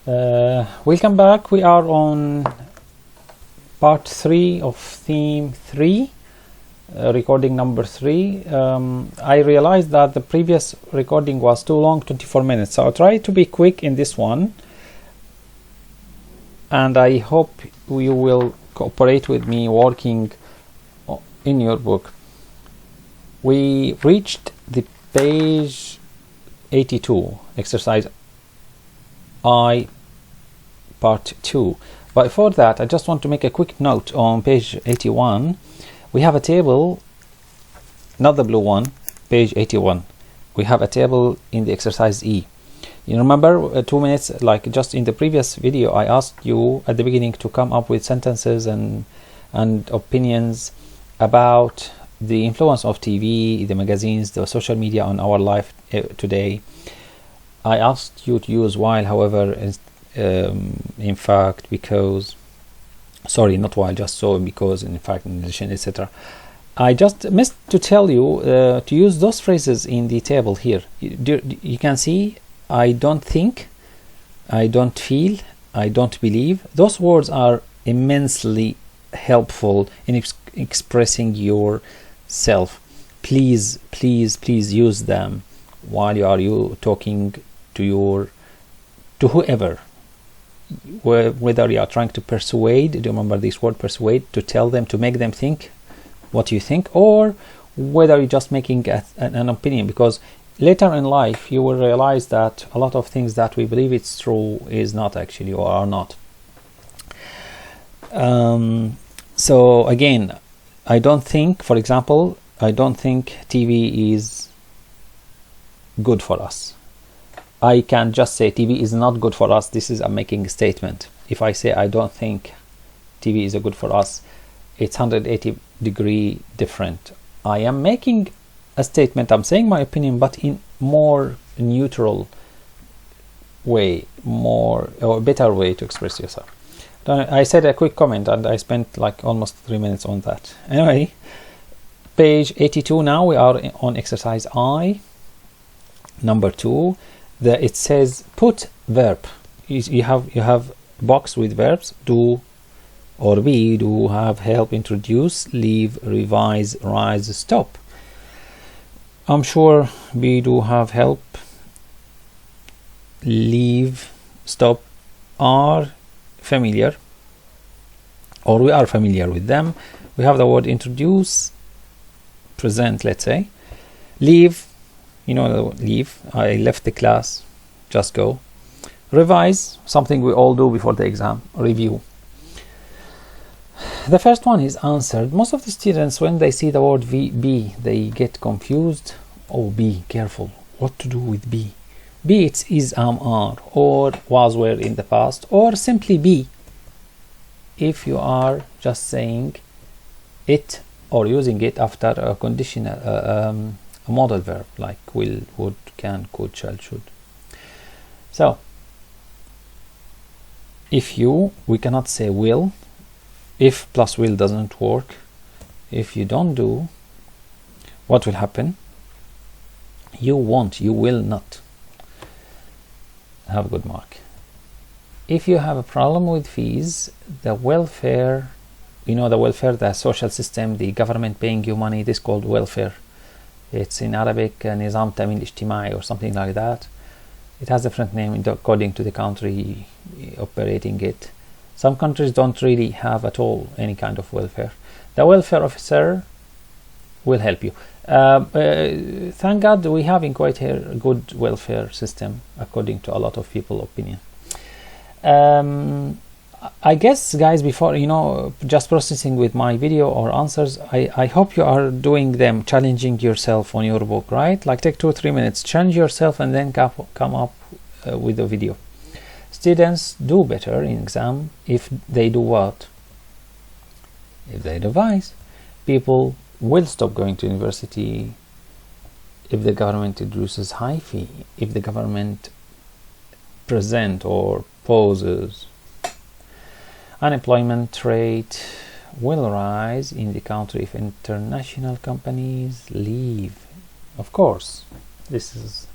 Welcome back. We are on part 3 of theme 3, recording number 3. I realized that the previous recording was too long, 24 minutes, so I'll try to be quick in this one, and I hope you will cooperate with me working in your book. We reached the page 82, exercise I, part 2. But before that, I just want to make a quick note. On page 81 we have a table, not the blue one, page 81 we have a table in the exercise E. You remember 2 minutes, like just in the previous video, I asked you at the beginning to come up with sentences and opinions about the influence of TV, the magazines, the social media on our life today. I asked you to use while, however, in fact, because, sorry, not while, just so, because, in fact, in addition, etc. I just missed to tell you to use those phrases in the table here. You can see, I don't think, I don't feel, I don't believe. Those words are immensely helpful in expressing yourself. Please, please, please use them while you talking to whoever, whether you are trying to persuade. Do you remember this word, persuade? To tell them, to make them think what you think, or whether you're just making an opinion, because later in life you will realize that a lot of things that we believe it's true is not actually, or are not. So again, I don't think, for example, I don't think TV is good for us. I can just say TV is not good for us. This is, I'm making a statement. If I say I don't think TV is good for us, it's 180-degree different. I am making a statement, I'm saying my opinion, but in more neutral way, more or better way to express yourself. I said a quick comment and I spent like almost 3 minutes on that. Anyway, page 82 now, we are on exercise I, number 2. It says put verb. You have box with verbs: do or be, do, have, help, introduce, leave, revise, rise, stop. I'm sure be, do, have, help, leave, stop are familiar, or we are familiar with them. We have the word introduce, present, let's say. Leave, you know, leave, I left the class, just go. Revise, something we all do before the exam, review. The first one is answered. Most of the students, when they see the word be, they get confused. Oh, be, careful, what to do with be? Be, it's is, am, are, or was, were in the past, or simply be if you are just saying it or using it after a conditional, a modal verb like will, would, can, could, shall, should. So if you, we cannot say will. If plus will doesn't work. If you don't do, what will happen? You won't, you will not have a good mark. If you have a problem with fees, the welfare, you know, the welfare, the social system, the government paying you money, this is called welfare. It's in Arabic Nizam Tamin Ijtimai or something like that. It has a different name according to the country operating it. Some countries don't really have at all any kind of welfare. The welfare officer will help you. Thank God we have in Kuwait here a good welfare system according to a lot of people's opinion. I guess, guys, before, you know, just processing with my video or answers, I hope you are doing them, challenging yourself on your book, right? Like take 2 or 3 minutes, challenge yourself, and then come up with a video. Students do better in exam if they do what? If they revise. People will stop going to university if the government introduces high fee, if the government present or poses. Unemployment rate will rise in the country if international companies leave. Of course, this is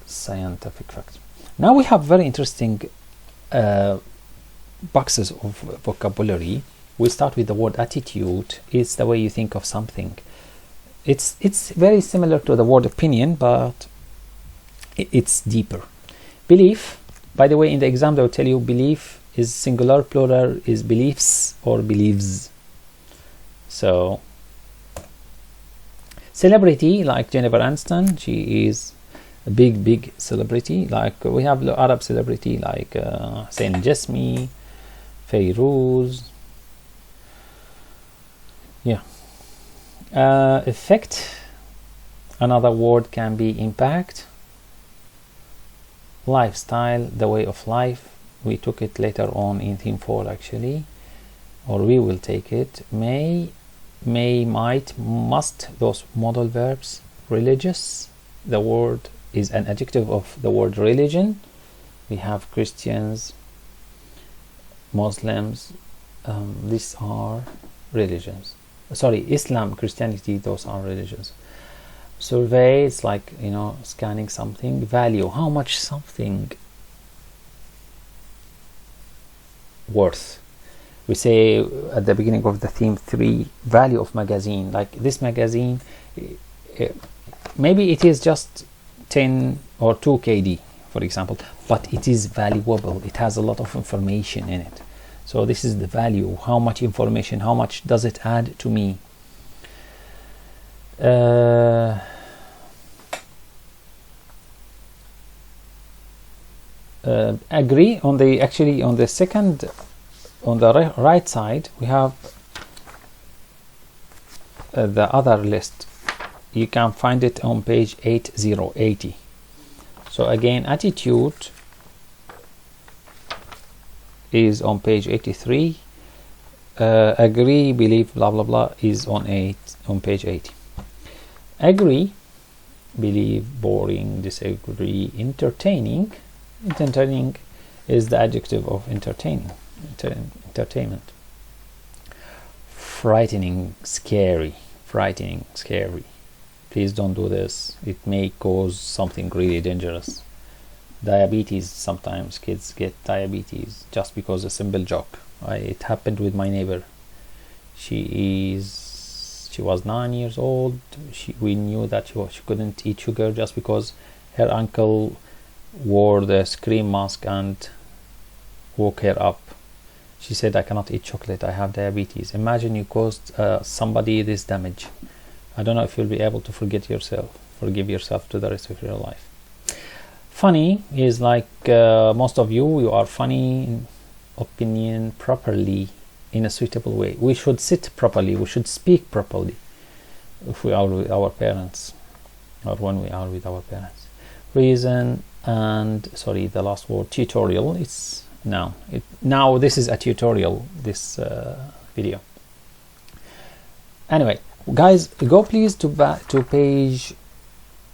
scientific fact. Now we have very interesting boxes of vocabulary. We start with the word attitude. It's the way you think of something. It's very similar to the word opinion, but it's deeper. Belief, by the way, in the exam they will tell you belief is singular, plural is beliefs or believes. So celebrity, like Jennifer Aniston, she is a big celebrity. Like we have the Arab celebrity like Hussein Jasmi, Fayrouz. Yeah. Effect, another word can be impact. Lifestyle, the way of life. We took it later on in theme 4 actually, or we will take it. May, might, must, those modal verbs. Religious, the word is an adjective of the word religion. We have Christians, Muslims, these are religions. Sorry, Islam, Christianity, those are religions. Survey, it's like, you know, scanning something. Value, how much something worth. We say at the beginning of the theme 3, value of magazine. Like this magazine, maybe it is just 10 or 2 KD, for example, but it is valuable. It has a lot of information in it. So this is the value. How much information, how much does it add to me? Agree, on the actually on the second, on the right side we have the other list. You can find it on page 8080. So again, attitude is on page 83. Agree, believe, blah blah blah is on page 80. Agree, believe, boring, disagree, entertaining. Entertaining is the adjective of entertaining. Entertainment. Frightening, scary. Frightening, scary. Please don't do this. It may cause something really dangerous. Diabetes, sometimes kids get diabetes just because a simple joke. It happened with my neighbor. She was 9 years old. We knew that she couldn't eat sugar just because her uncle wore the scream mask and woke her up. She said, I cannot eat chocolate, I have diabetes. Imagine you caused somebody this damage. I don't know if you'll be able to forgive yourself to the rest of your life. Funny is like most of you are funny in opinion, properly, in a suitable way. We should sit properly, we should speak properly if we are with our parents, or when we are with our parents. Reason, and sorry, the last word, tutorial, it's noun. Now this is a tutorial, this video. Anyway, guys, go please to page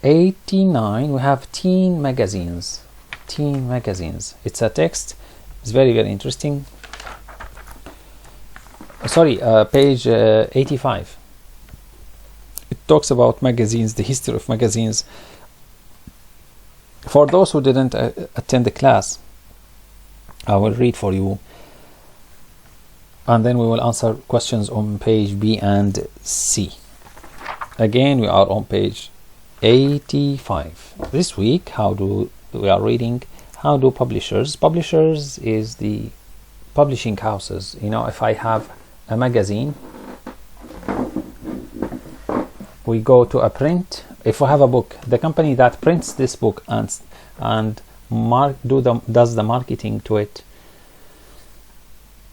89. We have teen magazines. It's a text. It's very interesting. Sorry, page 85. It talks about magazines, the history of magazines. For those who didn't attend the class, I will read for you, and then we will answer questions on page B and C. Again, we are on page 85. This week, we are reading how do publishers is the publishing houses. You know, if I have a magazine, we go to a print. If we have a book, the company that prints this book and does the marketing to it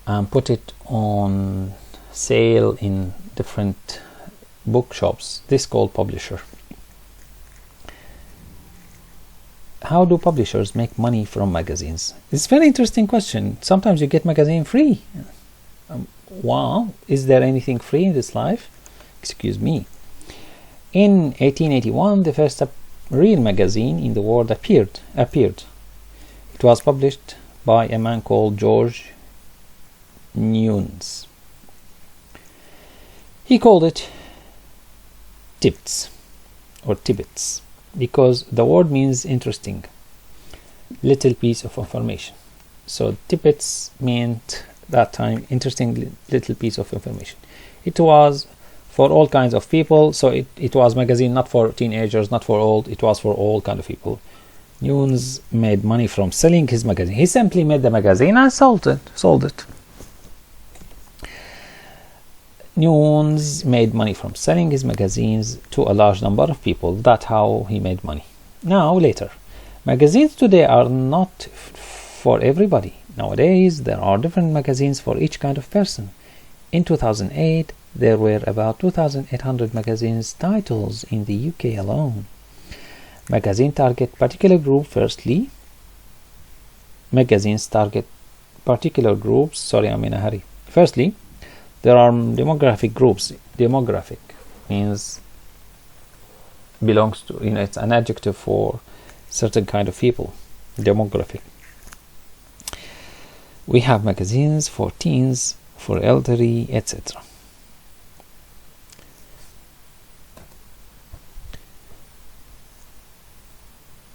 and put it on sale in different bookshops, this is called publisher. How do publishers make money from magazines? It's a very interesting question. Sometimes you get magazine free. Wow, is there anything free in this life? Excuse me. In 1881, the first real magazine in the world appeared. It was published by a man called George Newnes. He called it Tibbets or Tibbets because the word means interesting. little piece of information. So tidbits meant that time interesting little piece of information. It was for all kinds of people, so it was magazine not for teenagers, not for old, it was for all kind of people. Nunes made money from selling his magazine. He simply made the magazine and sold it. Nunes made money from selling his magazines to a large number of people. That's how he made money. Now, later, magazines today are not for everybody. Nowadays, there are different magazines for each kind of person. In 2008, there were about 2,800 magazines titles in the UK alone. Magazine target particular group. Firstly, magazines target particular groups. Sorry, I'm in a hurry. Firstly, there are demographic groups. Demographic means belongs to, it's an adjective for certain kind of people. Demographic. We have magazines for teens, for elderly, etc.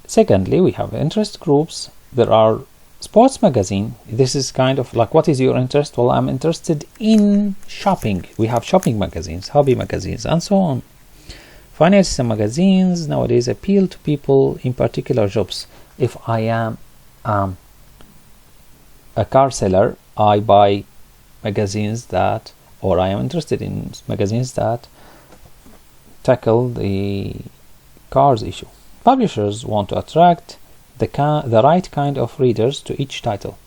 Secondly, we have interest groups. There are sports magazine. This is kind of like, what is your interest? Well, I'm interested in shopping. We have shopping magazines, hobby magazines, and so on. Finance magazines nowadays appeal to people in particular jobs. If I am a car seller, I buy magazines that, or I am interested in magazines that tackle the cars issue. Publishers want to attract the right kind of readers to each title.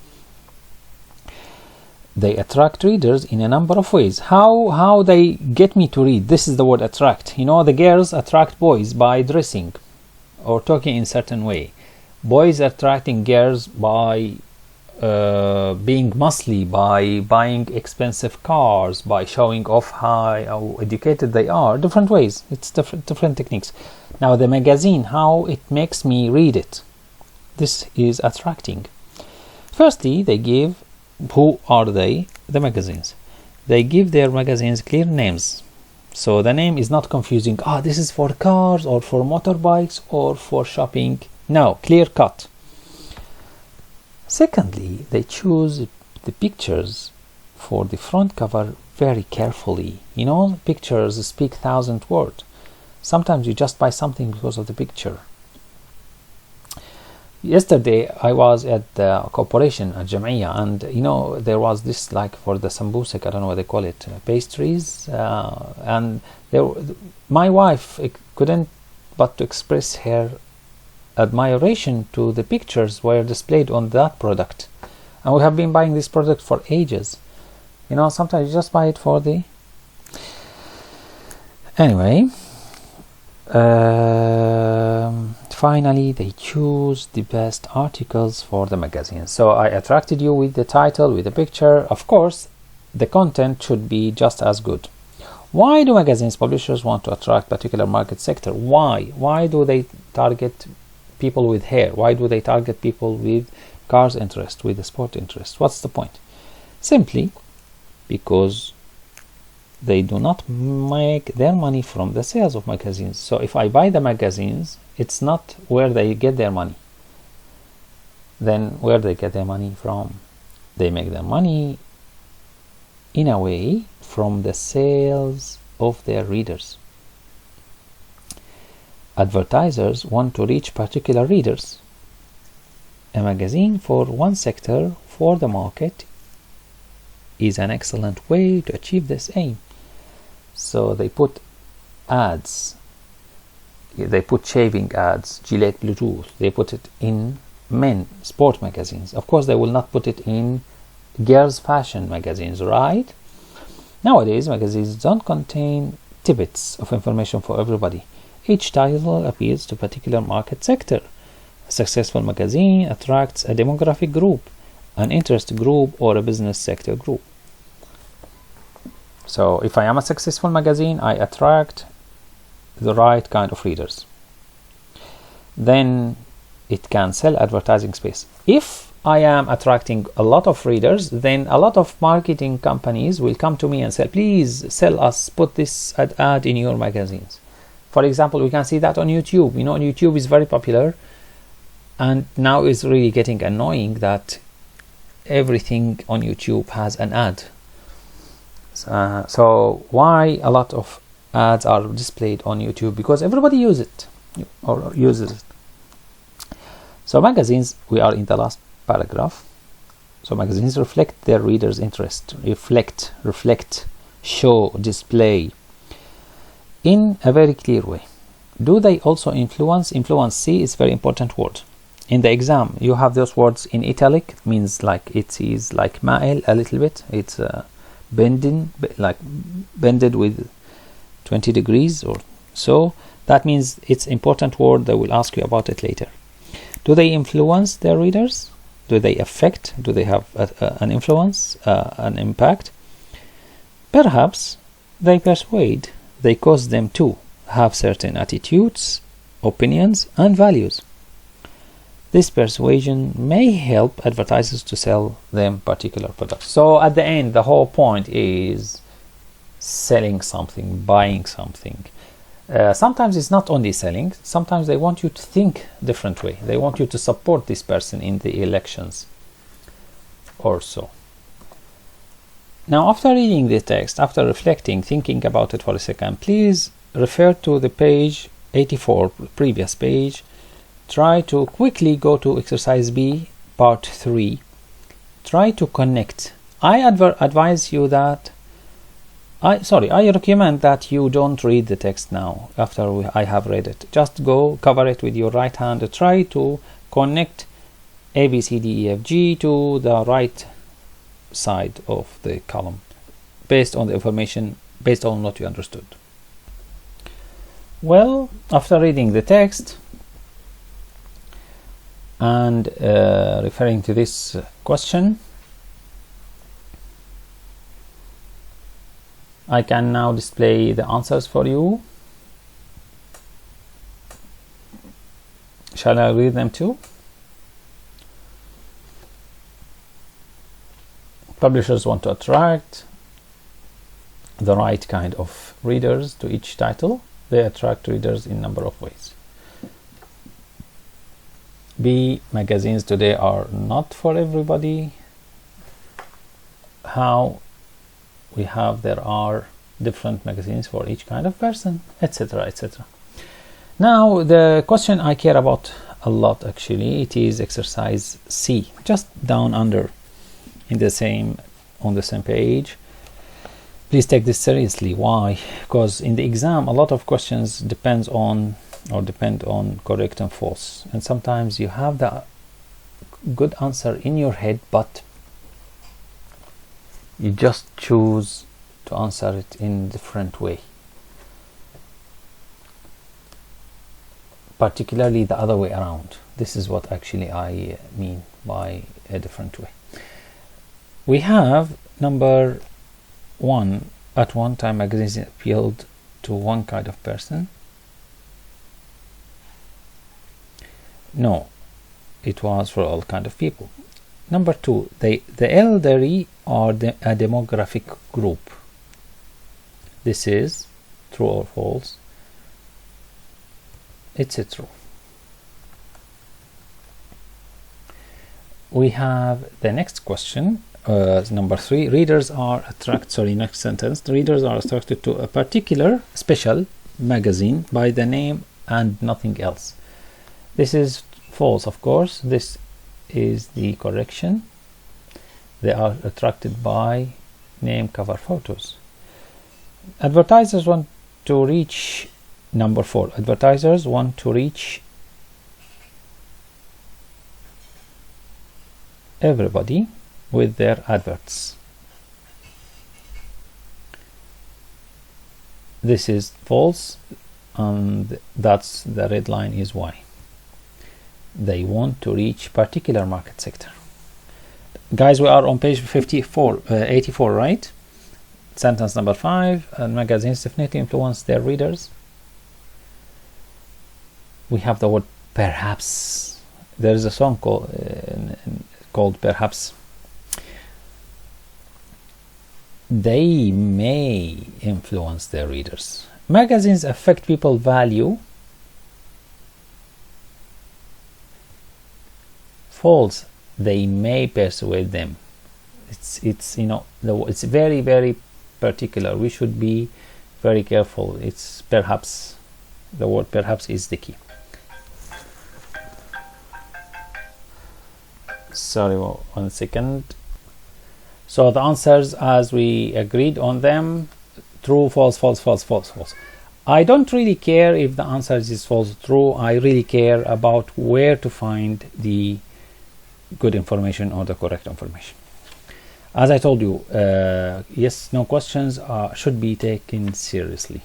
They attract readers in a number of ways. How they get me to read? This is the word attract. You know, the girls attract boys by dressing or talking in a certain way. Boys attracting girls by being muscly, by buying expensive cars, by showing off how educated they are. Different ways. It's different techniques. Now the magazine, how it makes me read it. This is attracting. Firstly, they give, who are they? The magazines. They give their magazines clear names. So the name is not confusing. This is for cars or for motorbikes or for shopping. No, clear cut. Secondly, they choose the pictures for the front cover very carefully. You know, pictures speak 1,000 words. Sometimes you just buy something because of the picture. Yesterday, I was at the corporation at Jamia, and you know, there was this, like for the sambusik, I don't know what they call it, pastries, and my wife couldn't but to express her admiration to the pictures were displayed on that product. And we have been buying this product for ages. You know, sometimes you just buy it for the... Anyway, finally, they choose the best articles for the magazine. So I attracted you with the title, with the picture. Of course, the content should be just as good. Why do magazines publishers want to attract particular market sector? Why? Why do they target people with hair? Why do they target people with cars interest, with the sport interest? What's the point? Simply because they do not make their money from the sales of magazines. So if I buy the magazines, it's not where they get their money. Then where they get their money from? They make their money in a way from the sales of their readers. Advertisers want to reach particular readers. A magazine for one sector for the market is an excellent way to achieve this aim. So they put ads, they put shaving ads, Gillette Bluetooth, they put it in men sport magazines. Of course, they will not put it in girls fashion magazines, right? Nowadays, magazines don't contain tidbits of information for everybody. Each title appeals to a particular market sector. A successful magazine attracts a demographic group, an interest group, or a business sector group. So if I am a successful magazine, I attract the right kind of readers. Then it can sell advertising space. If I am attracting a lot of readers, then a lot of marketing companies will come to me and say, please sell us, put this ad in your magazines. For example, we can see that on YouTube. You know, YouTube is very popular. And now it's really getting annoying that everything on YouTube has an ad. So why a lot of ads are displayed on YouTube? Because everybody uses it. So magazines, we are in the last paragraph. So magazines reflect their readers' interest, reflect, show, display in a very clear way. Do they also influence? Influence, see, is very important word. In the exam, you have those words in italic, means like it is like ma'il a little bit. It's bending, like bended with 20 degrees or so. That means it's important word. They will ask you about it later. Do they influence their readers? Do they affect? Do they have an influence, an impact? Perhaps they persuade. They cause them to have certain attitudes, opinions, and values. This persuasion may help advertisers to sell them particular products. So at the end, the whole point is selling something, buying something. Sometimes it's not only selling. Sometimes they want you to think different way. They want you to support this person in the elections or so. Now, after reading the text, after reflecting, thinking about it for a second, please refer to the page 84, previous page. Try to quickly go to exercise B, part 3. Try to connect. I advise you that I recommend that you don't read the text now after I have read it. Just go cover it with your right hand. Try to connect A, B, C, D, E, F, G to the right side of the column based on the information, based on what you understood. Well, after reading the text and referring to this question, I can now display the answers for you. Shall I read them too? Publishers want to attract the right kind of readers to each title. They attract readers in a number of ways. B, magazines today are not for everybody. How we have, there are different magazines for each kind of person, etc., etc. Now, the question I care about a lot, actually, it is exercise C, just down under on the same page. Please take this seriously. Why? Because in the exam, a lot of questions depend on correct and false, and sometimes you have the good answer in your head, but you just choose to answer it in a different way, particularly the other way around. This is what actually I mean by a different way. We have number 1. At one time, magazines appealed to one kind of person. No, it was for all kind of people. Number 2, the elderly are a demographic group. This is true or false. It's true. We have the next question, number 3. Readers are next sentence. Readers are attracted to a particular special magazine by the name and nothing else. This is false, of course. This is the correction. They are attracted by name, cover photos. Advertisers want to reach, number 4. Advertisers want to reach everybody with their adverts. This is false, and that's the red line is why. They want to reach particular market sector. Guys, we are on page 84, right? Sentence number 5. Magazines definitely influence their readers. We have the word perhaps. There is a song called Perhaps. They may influence their readers. Magazines affect people's value false, they may persuade them. It's you know, it's very, very particular. We should be very careful. It's perhaps, the word perhaps is the key. Sorry, 1 second. So the answers as we agreed on them: true, false, false, false, false, false. I don't really care if the answer is false or true. I really care about where to find the good information or the correct information. As I told you, yes, no questions should be taken seriously.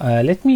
Let me